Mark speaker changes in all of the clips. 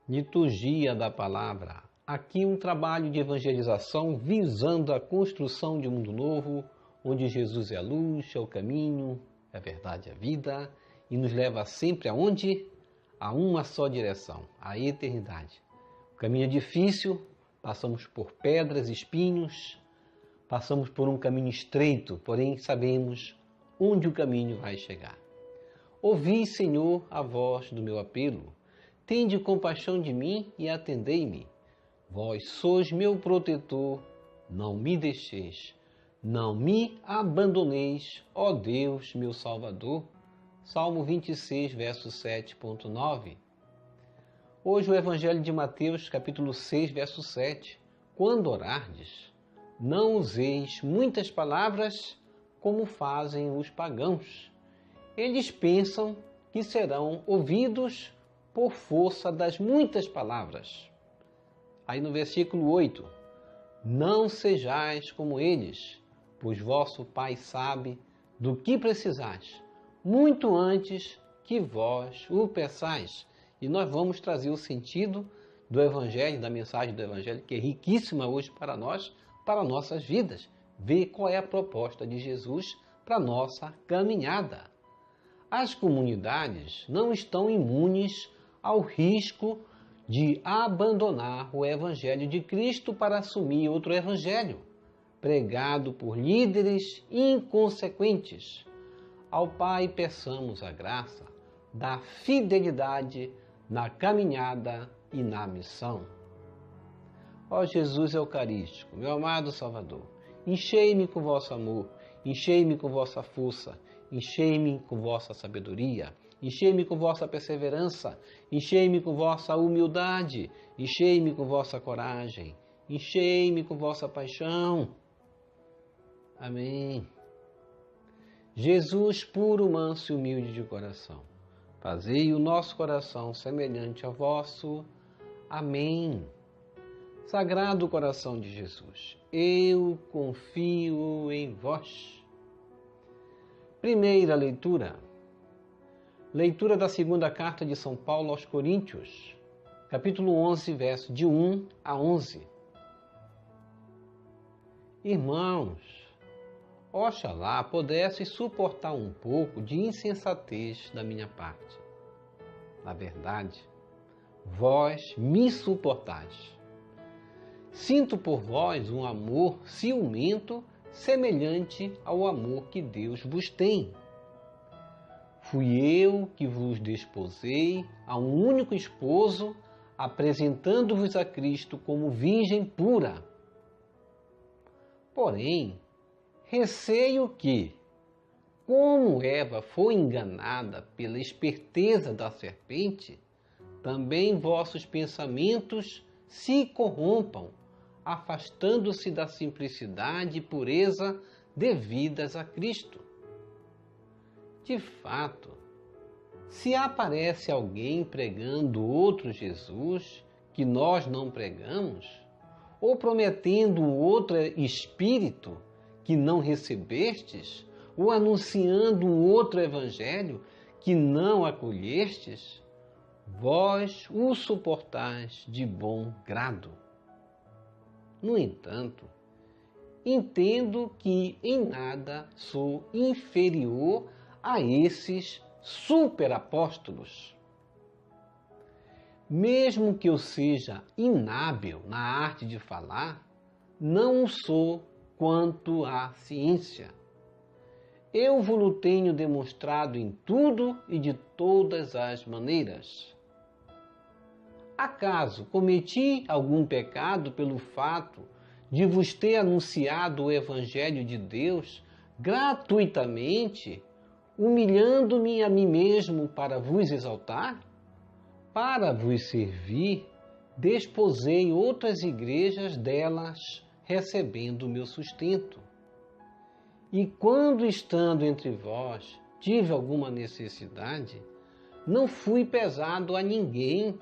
Speaker 1: Liturgia da Palavra. Aqui um trabalho de evangelização visando a construção de um mundo novo, onde Jesus é a luz, é o caminho, é a verdade, a vida, e nos leva sempre aonde? A uma só direção, a eternidade. O caminho é difícil, passamos por pedras, espinhos, passamos por um caminho estreito, porém sabemos onde o caminho vai chegar. Ouvi, Senhor, a voz do meu apelo. Tende compaixão de mim e atendei-me. Vós sois meu protetor, não me deixeis, não me abandoneis, ó Deus, meu Salvador. Salmo 26, verso 7.9. Hoje o Evangelho de Mateus, capítulo 6, verso 7. Quando orardes, não useis muitas palavras como fazem os pagãos. Eles pensam que serão ouvidos por força das muitas palavras. Aí no versículo 8, não sejais como eles, pois vosso Pai sabe do que precisais, muito antes que vós o peçais. E nós vamos trazer o sentido do Evangelho, da mensagem do Evangelho, que é riquíssima hoje para nós, para nossas vidas. Ver qual é a proposta de Jesus para a nossa caminhada. As comunidades não estão imunes ao risco de abandonar o Evangelho de Cristo para assumir outro Evangelho, pregado por líderes inconsequentes. Ao Pai peçamos a graça da fidelidade na caminhada e na missão. Ó Jesus Eucarístico, meu amado Salvador, enchei-me com vosso amor, enchei-me com vossa força, enchei-me com vossa sabedoria, enchei-me com vossa perseverança, enchei-me com vossa humildade, enchei-me com vossa coragem, enchei-me com vossa paixão. Amém. Jesus, puro, manso e humilde de coração, fazei o nosso coração semelhante ao vosso. Amém. Sagrado coração de Jesus, eu confio em vós. Primeira leitura. Leitura da segunda carta de São Paulo aos Coríntios, capítulo 11, verso de 1 a 11. Irmãos, oxalá pudesse suportar um pouco de insensatez da minha parte. Na verdade, vós me suportais. Sinto por vós um amor ciumento semelhante ao amor que Deus vos tem. Fui eu que vos desposei a um único esposo, apresentando-vos a Cristo como virgem pura. Porém, receio que, como Eva foi enganada pela esperteza da serpente, também vossos pensamentos se corrompam, afastando-se da simplicidade e pureza devidas a Cristo. De fato, se aparece alguém pregando outro Jesus que nós não pregamos, ou prometendo um outro Espírito que não recebestes, ou anunciando um outro Evangelho que não acolhestes, vós o suportais de bom grado. No entanto, entendo que em nada sou inferior a esses superapóstolos. Mesmo que eu seja inábil na arte de falar, não o sou quanto à ciência. Eu vos tenho demonstrado em tudo e de todas as maneiras. Acaso cometi algum pecado pelo fato de vos ter anunciado o Evangelho de Deus gratuitamente, humilhando-me a mim mesmo para vos exaltar? Para vos servir, desposei outras igrejas, delas recebendo o meu sustento. E quando, estando entre vós, tive alguma necessidade, não fui pesado a ninguém,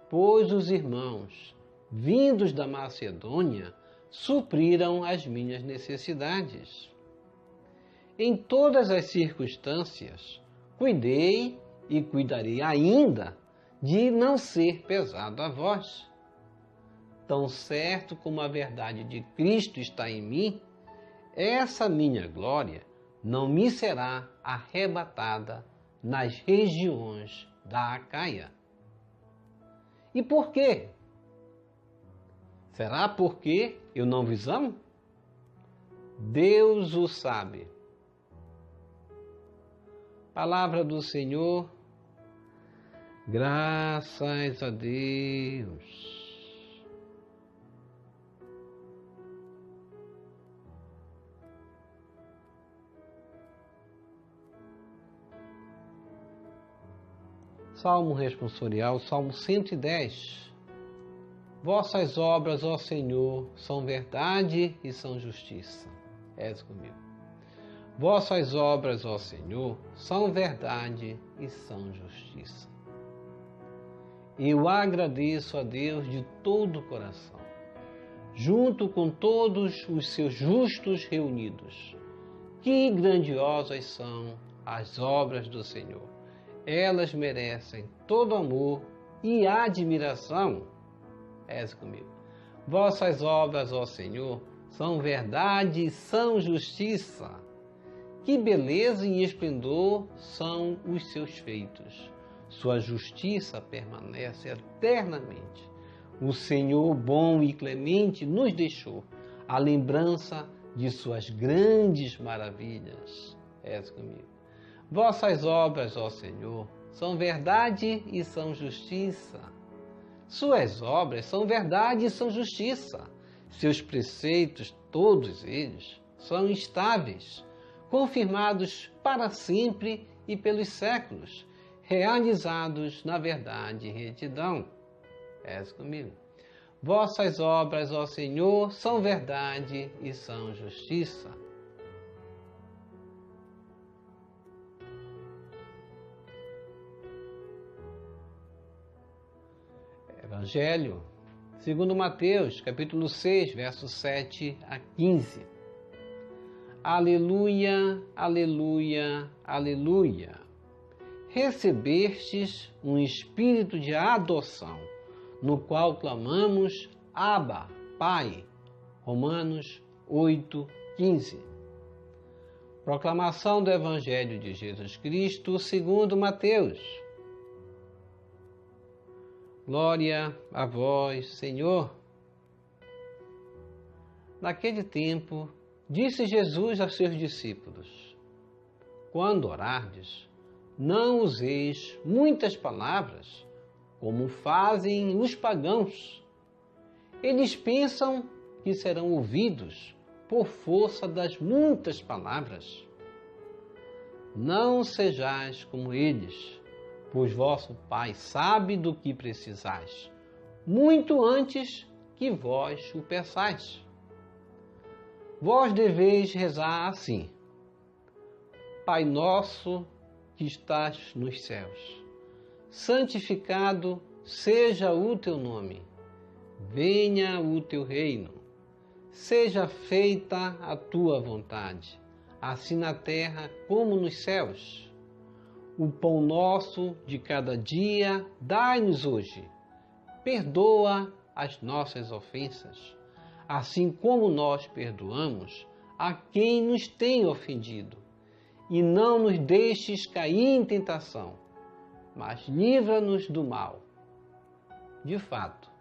Speaker 1: pois os irmãos, vindos da Macedônia, supriram as minhas necessidades. Em todas as circunstâncias, cuidei e cuidarei ainda de não ser pesado a vós. Tão certo como a verdade de Cristo está em mim, essa minha glória não me será arrebatada nas regiões da Acaia. E por quê? Será porque eu não vos amo? Deus o sabe. Palavra do Senhor, graças a Deus. Salmo responsorial, Salmo 110. Vossas obras, ó Senhor, são verdade e são justiça. És comigo. Vossas obras, ó Senhor, são verdade e são justiça. Eu agradeço a Deus de todo o coração, junto com todos os seus justos reunidos. Que grandiosas são as obras do Senhor! Elas merecem todo amor e admiração. És comigo. Vossas obras, ó Senhor, são verdade e são justiça. Que beleza e esplendor são os seus feitos. Sua justiça permanece eternamente. O Senhor bom e clemente nos deixou a lembrança de suas grandes maravilhas. És comigo. Vossas obras, ó Senhor, são verdade e são justiça. Suas obras são verdade e são justiça. Seus preceitos, todos eles, são estáveis, confirmados para sempre e pelos séculos, realizados na verdade e retidão. És comigo. Vossas obras, ó Senhor, são verdade e são justiça. Evangelho, segundo Mateus, capítulo 6, versos 7 a 15. Aleluia, aleluia, aleluia. Recebestes um espírito de adoção, no qual clamamos, Abba, Pai. Romanos 8, 15. Proclamação do Evangelho de Jesus Cristo, segundo Mateus. Glória a vós, Senhor. Naquele tempo, disse Jesus a seus discípulos: quando orardes, não useis muitas palavras, como fazem os pagãos. Eles pensam que serão ouvidos por força das muitas palavras. Não sejais como eles, pois vosso Pai sabe do que precisais, muito antes que vós o peçais. Vós deveis rezar assim: Pai nosso que estás nos céus, santificado seja o teu nome, venha o teu reino, seja feita a tua vontade, assim na terra como nos céus. O pão nosso de cada dia dai-nos hoje. Perdoa as nossas ofensas, assim como nós perdoamos a quem nos tem ofendido. E não nos deixes cair em tentação, mas livra-nos do mal. De fato,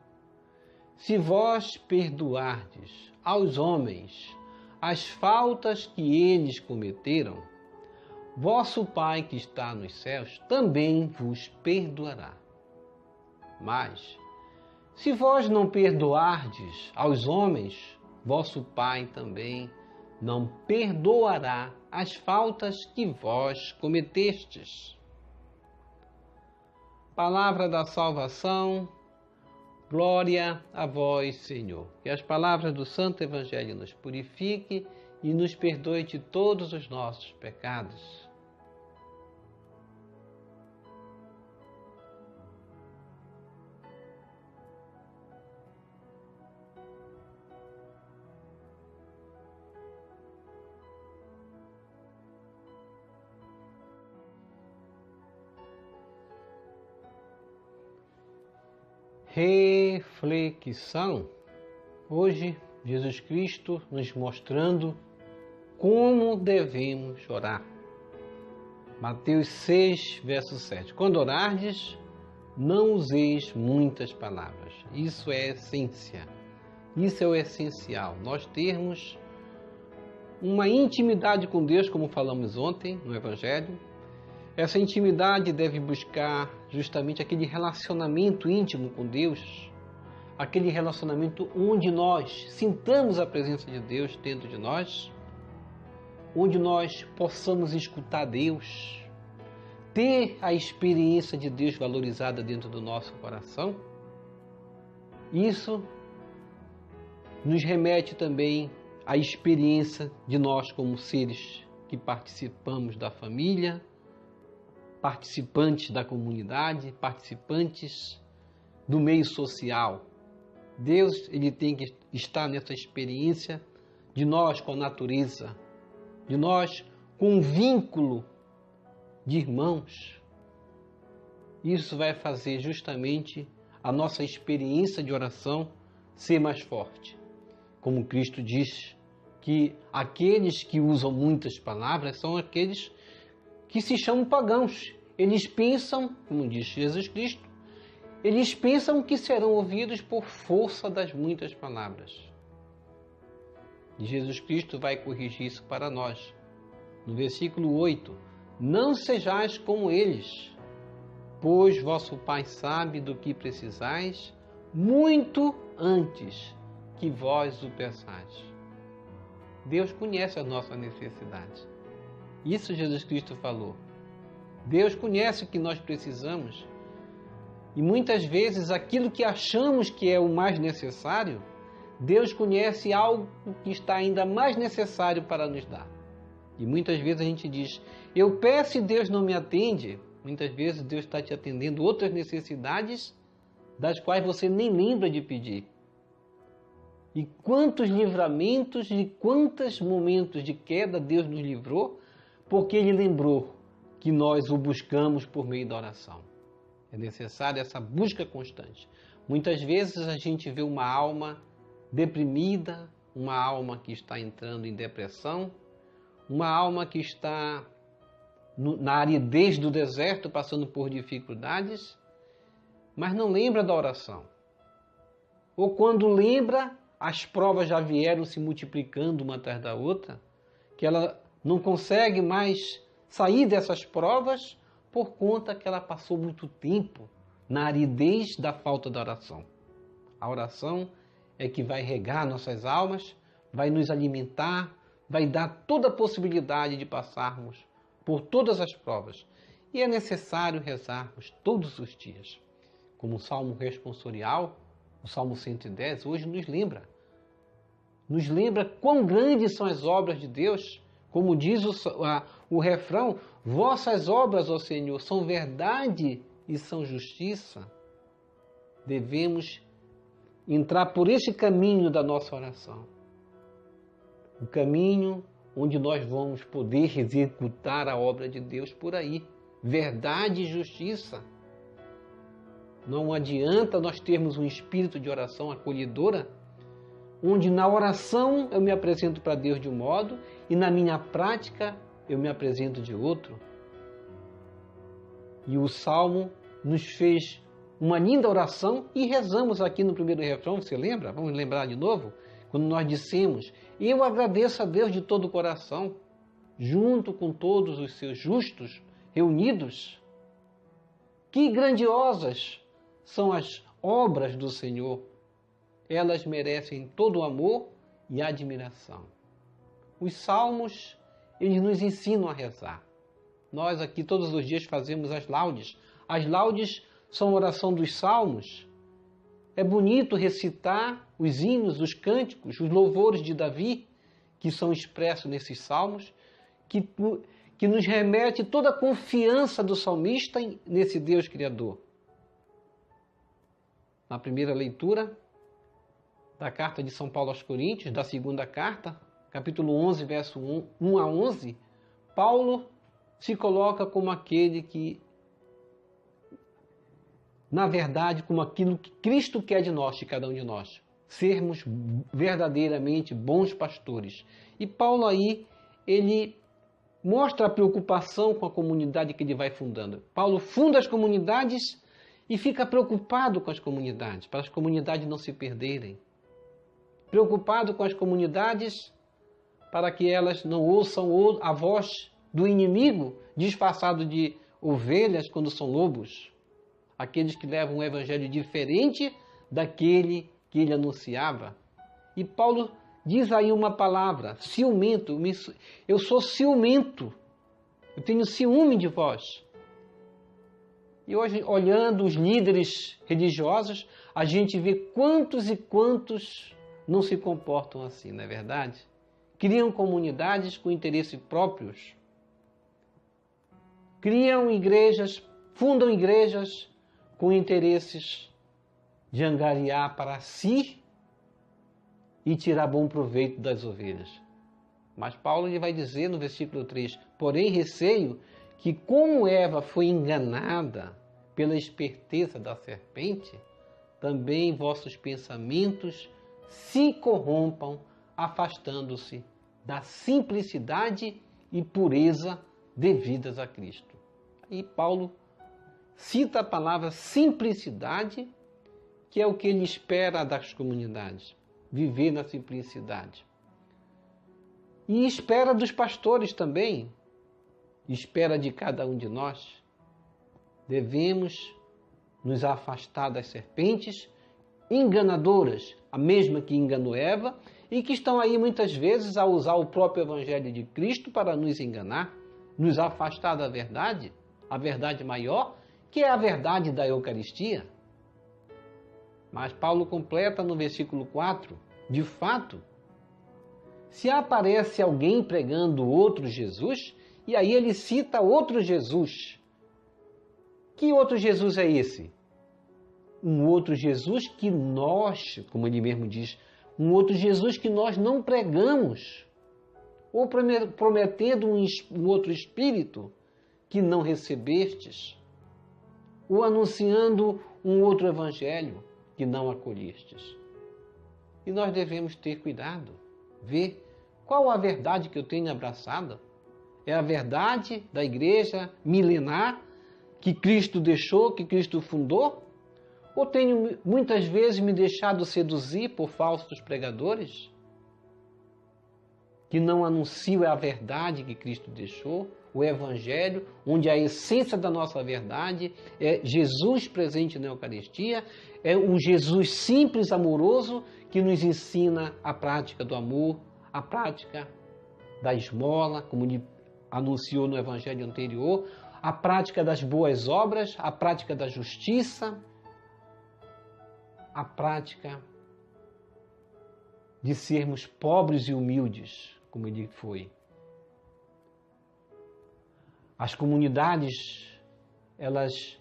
Speaker 1: se vós perdoardes aos homens as faltas que eles cometeram, vosso Pai que está nos céus também vos perdoará. Mas, se vós não perdoardes aos homens, vosso Pai também não perdoará as faltas que vós cometestes. Palavra da salvação, glória a vós, Senhor. Que as palavras do Santo Evangelho nos purifique e nos perdoe de todos os nossos pecados. reflexão. Hoje, Jesus Cristo nos mostrando como devemos orar. Mateus 6, verso 7. Quando orardes, não useis muitas palavras. Isso é a essência. Isso é o essencial. Nós termos uma intimidade com Deus, como falamos ontem no Evangelho. Essa intimidade deve buscar justamente aquele relacionamento íntimo com Deus, aquele relacionamento onde nós sintamos a presença de Deus dentro de nós, onde nós possamos escutar Deus, ter a experiência de Deus valorizada dentro do nosso coração. Isso nos remete também à experiência de nós como seres que participamos da família, participantes da comunidade, participantes do meio social. Deus, ele tem que estar nessa experiência de nós com a natureza, de nós com um vínculo de irmãos. Isso vai fazer justamente a nossa experiência de oração ser mais forte. Como Cristo diz que aqueles que usam muitas palavras são aqueles que se chamam pagãos. Eles pensam, como diz Jesus Cristo, eles pensam que serão ouvidos por força das muitas palavras. E Jesus Cristo vai corrigir isso para nós. No versículo 8, não sejais como eles, pois vosso Pai sabe do que precisais muito antes que vós o peçais. Deus conhece a nossa necessidade. Isso Jesus Cristo falou. Deus conhece o que nós precisamos. E muitas vezes aquilo que achamos que é o mais necessário, Deus conhece algo que está ainda mais necessário para nos dar. E muitas vezes a gente diz, eu peço e Deus não me atende. Muitas vezes Deus está te atendendo outras necessidades das quais você nem lembra de pedir. E quantos livramentos e quantos momentos de queda Deus nos livrou, porque Ele lembrou que nós o buscamos por meio da oração. É necessária essa busca constante. Muitas vezes a gente vê uma alma deprimida, uma alma que está entrando em depressão, uma alma que está na aridez do deserto, passando por dificuldades, mas não lembra da oração. Ou quando lembra, as provas já vieram se multiplicando uma atrás da outra, que ela não consegue mais sair dessas provas por conta que ela passou muito tempo na aridez da falta da oração. A oração é que vai regar nossas almas, vai nos alimentar, vai dar toda a possibilidade de passarmos por todas as provas. E é necessário rezarmos todos os dias. Como o Salmo responsorial, o Salmo 110, hoje nos lembra. Nos lembra quão grandes são as obras de Deus. Como diz o refrão, vossas obras, ó Senhor, são verdade e são justiça. Devemos entrar por esse caminho da nossa oração. O caminho onde nós vamos poder executar a obra de Deus por aí. Verdade e justiça. Não adianta nós termos um espírito de oração acolhedora, onde na oração eu me apresento para Deus de um modo e na minha prática eu me apresento de outro. E o Salmo nos fez uma linda oração e rezamos aqui no primeiro refrão, você lembra? Vamos lembrar de novo? Quando nós dissemos, eu agradeço a Deus de todo o coração, junto com todos os seus justos reunidos. Que grandiosas são as obras do Senhor. Elas merecem todo o amor e admiração. Os salmos, eles nos ensinam a rezar. Nós aqui todos os dias fazemos as laudes. As laudes são a oração dos salmos. É bonito recitar os hinos, os cânticos, os louvores de Davi, que são expressos nesses salmos, que nos remete toda a confiança do salmista nesse Deus Criador. Na primeira leitura da carta de São Paulo aos Coríntios, da segunda carta, capítulo 11, verso 1 a 11, Paulo se coloca como aquele que na verdade, como aquilo que Cristo quer de nós, de cada um de nós. Sermos verdadeiramente bons pastores. E Paulo aí, ele mostra a preocupação com a comunidade que ele vai fundando. Paulo funda as comunidades e fica preocupado com as comunidades, para as comunidades não se perderem. Preocupado com as comunidades para que elas não ouçam a voz do inimigo disfarçado de ovelhas quando são lobos. Aqueles que levam um evangelho diferente daquele que ele anunciava. E Paulo diz aí uma palavra, ciumento. Eu sou ciumento. Eu tenho ciúme de vós. E hoje, olhando os líderes religiosos, a gente vê quantos e quantos não se comportam assim, não é verdade? Criam comunidades com interesses próprios. Criam igrejas, fundam igrejas com interesses de angariar para si e tirar bom proveito das ovelhas. Mas Paulo ele vai dizer no versículo 3, porém receio que como Eva foi enganada pela esperteza da serpente, também vossos pensamentos se corrompam, afastando-se da simplicidade e pureza devidas a Cristo. E Paulo cita a palavra simplicidade, que é o que ele espera das comunidades, viver na simplicidade. E espera dos pastores também, espera de cada um de nós. Devemos nos afastar das serpentes enganadoras, a mesma que enganou Eva, e que estão aí muitas vezes a usar o próprio Evangelho de Cristo para nos enganar, nos afastar da verdade, a verdade maior, que é a verdade da Eucaristia. Mas Paulo completa no versículo 4, de fato, se aparece alguém pregando outro Jesus, e aí ele cita outro Jesus. Que outro Jesus é esse? Um outro Jesus que nós, como ele mesmo diz, um outro Jesus que nós não pregamos, ou prometendo um outro Espírito que não recebestes, ou anunciando um outro Evangelho que não acolhestes. E nós devemos ter cuidado, ver qual a verdade que eu tenho abraçada. É a verdade da igreja milenar que Cristo deixou, que Cristo fundou? Ou tenho muitas vezes me deixado seduzir por falsos pregadores que não anunciam a verdade que Cristo deixou, o Evangelho, onde a essência da nossa verdade é Jesus presente na Eucaristia, é um Jesus simples, amoroso, que nos ensina a prática do amor, a prática da esmola, como ele anunciou no Evangelho anterior, a prática das boas obras, a prática da justiça, a prática de sermos pobres e humildes, como ele foi. As comunidades, elas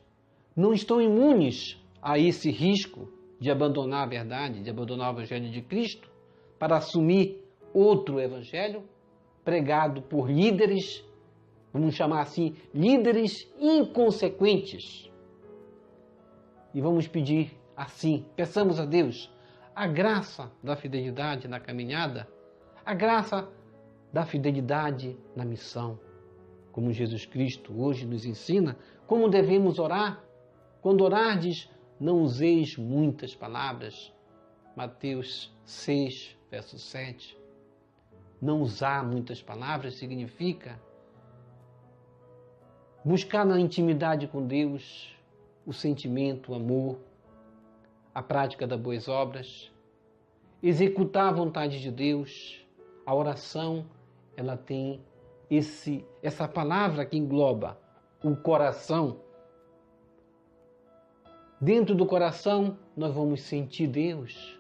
Speaker 1: não estão imunes a esse risco de abandonar a verdade, de abandonar o Evangelho de Cristo, para assumir outro Evangelho pregado por líderes, vamos chamar assim, líderes inconsequentes. E vamos pedir assim, peçamos a Deus a graça da fidelidade na caminhada, a graça da fidelidade na missão, como Jesus Cristo hoje nos ensina, como devemos orar. Quando orardes, não useis muitas palavras. Mateus 6, verso 7. Não usar muitas palavras significa buscar na intimidade com Deus o sentimento, o amor, a prática das boas obras, executar a vontade de Deus. A oração, ela tem essa palavra que engloba o coração. Dentro do coração, nós vamos sentir Deus.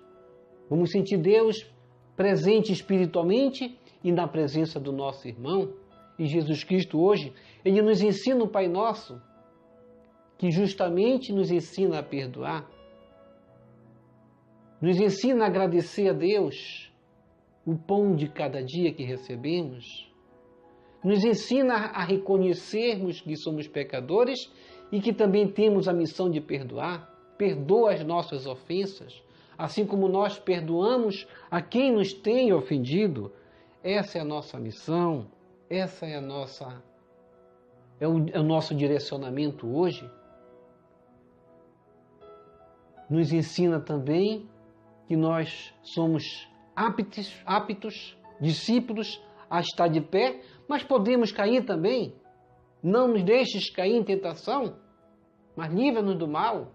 Speaker 1: Vamos sentir Deus presente espiritualmente e na presença do nosso irmão. E Jesus Cristo hoje, ele nos ensina o Pai Nosso, que justamente nos ensina a perdoar. Nos ensina a agradecer a Deus o pão de cada dia que recebemos. Nos ensina a reconhecermos que somos pecadores e que também temos a missão de perdoar. Perdoa as nossas ofensas, assim como nós perdoamos a quem nos tem ofendido. Essa é a nossa missão, essa é o nosso direcionamento hoje. Nos ensina também que nós somos aptos, discípulos a estar de pé, mas podemos cair também. Não nos deixes cair em tentação, mas livra-nos do mal.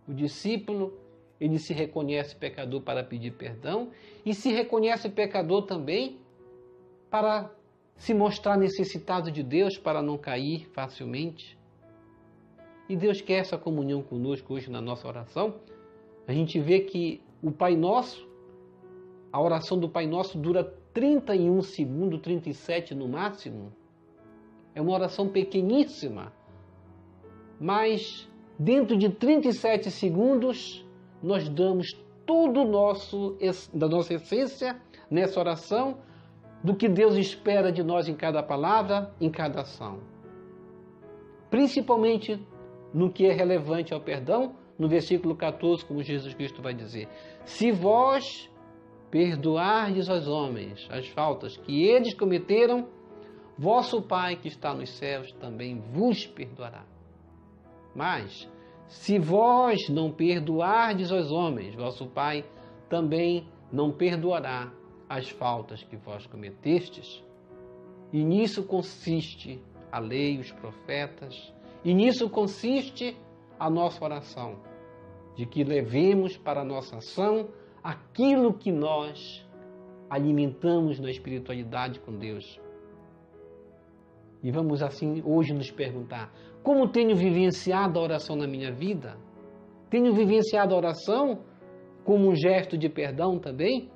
Speaker 1: O discípulo, ele se reconhece pecador para pedir perdão e se reconhece pecador também para se mostrar necessitado de Deus, para não cair facilmente. E Deus quer essa comunhão conosco hoje na nossa oração. A gente vê que o Pai Nosso, a oração do Pai Nosso dura 31 segundos, 37 no máximo. É uma oração pequeníssima, mas dentro de 37 segundos nós damos tudo da nossa essência nessa oração, do que Deus espera de nós em cada palavra, em cada ação. Principalmente no que é relevante ao perdão, no versículo 14, como Jesus Cristo vai dizer: se vós perdoardes aos homens as faltas que eles cometeram, vosso Pai que está nos céus também vos perdoará. Mas, se vós não perdoardes aos homens, vosso Pai também não perdoará as faltas que vós cometestes. E nisso consiste a lei, os profetas, e nisso consiste a nossa oração, de que levemos para a nossa ação aquilo que nós alimentamos na espiritualidade com Deus. E vamos assim hoje nos perguntar: como tenho vivenciado a oração na minha vida? Tenho vivenciado a oração como um gesto de perdão também?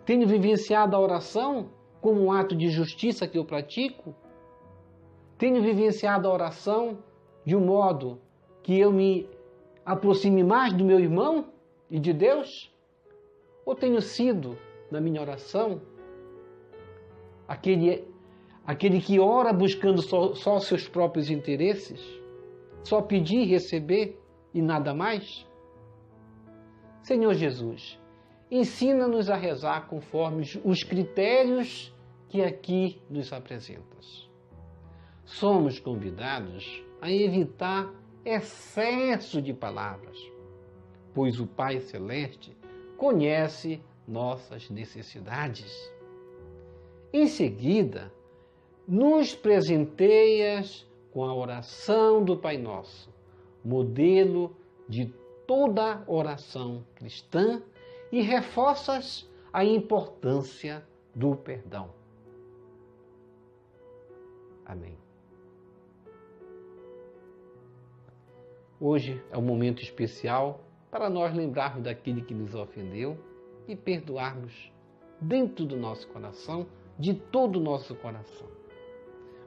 Speaker 1: Tenho vivenciado a oração como um ato de justiça que eu pratico? Tenho vivenciado a oração de um modo que eu me aproxime mais do meu irmão e de Deus? Ou tenho sido, na minha oração, aquele que ora buscando só os seus próprios interesses? Só pedir e receber e nada mais? Senhor Jesus, ensina-nos a rezar conforme os critérios que aqui nos apresentas. Somos convidados a evitar excesso de palavras, pois o Pai Celeste conhece nossas necessidades. Em seguida, nos presenteias com a oração do Pai Nosso, modelo de toda oração cristã, e reforças a importância do perdão. Amém. Hoje é um momento especial para nós lembrarmos daquele que nos ofendeu e perdoarmos dentro do nosso coração, de todo o nosso coração.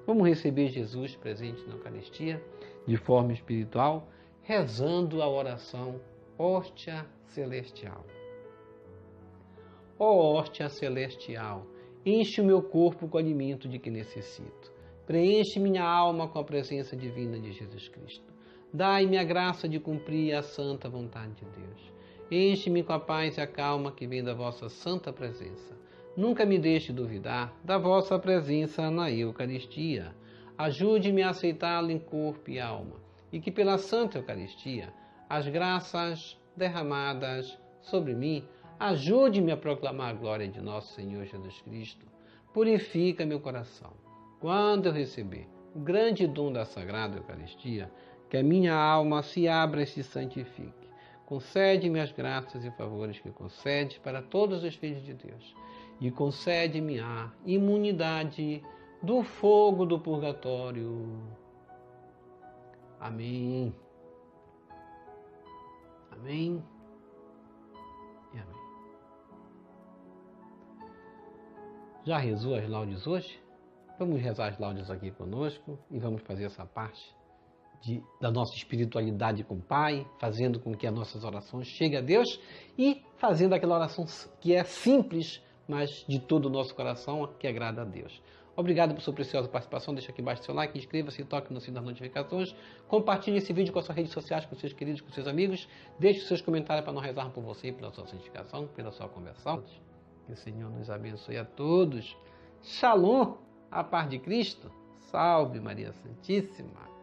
Speaker 1: Vamos receber Jesus presente na Eucaristia de forma espiritual, rezando a oração Hóstia Celestial. Ó hóstia celestial, enche o meu corpo com o alimento de que necessito. Preenche minha alma com a presença divina de Jesus Cristo. Dai-me a graça de cumprir a santa vontade de Deus. Enche-me com a paz e a calma que vem da vossa santa presença. Nunca me deixe duvidar da vossa presença na Eucaristia. Ajude-me a aceitá-la em corpo e alma, e que pela Santa Eucaristia, as graças derramadas sobre mim, ajude-me a proclamar a glória de nosso Senhor Jesus Cristo. Purifica meu coração. Quando eu receber o grande dom da Sagrada Eucaristia, que a minha alma se abra e se santifique. Concede-me as graças e favores que concedes para todos os filhos de Deus. E concede-me a imunidade do fogo do purgatório. Amém. Amém. E amém. Já rezou as laudes hoje? Vamos rezar as laudes aqui conosco e vamos fazer essa parte da nossa espiritualidade com o Pai, fazendo com que as nossas orações cheguem a Deus e fazendo aquela oração que é simples, mas de todo o nosso coração, que agrada a Deus. Obrigado por sua preciosa participação. Deixa aqui embaixo seu like, inscreva-se, toque no sininho das notificações. Compartilhe esse vídeo com as suas redes sociais, com seus queridos, com seus amigos. Deixe os seus comentários para nós rezarmos por você, pela sua santificação, pela sua conversão. Que o Senhor nos abençoe a todos. Shalom, a paz de Cristo. Salve Maria Santíssima.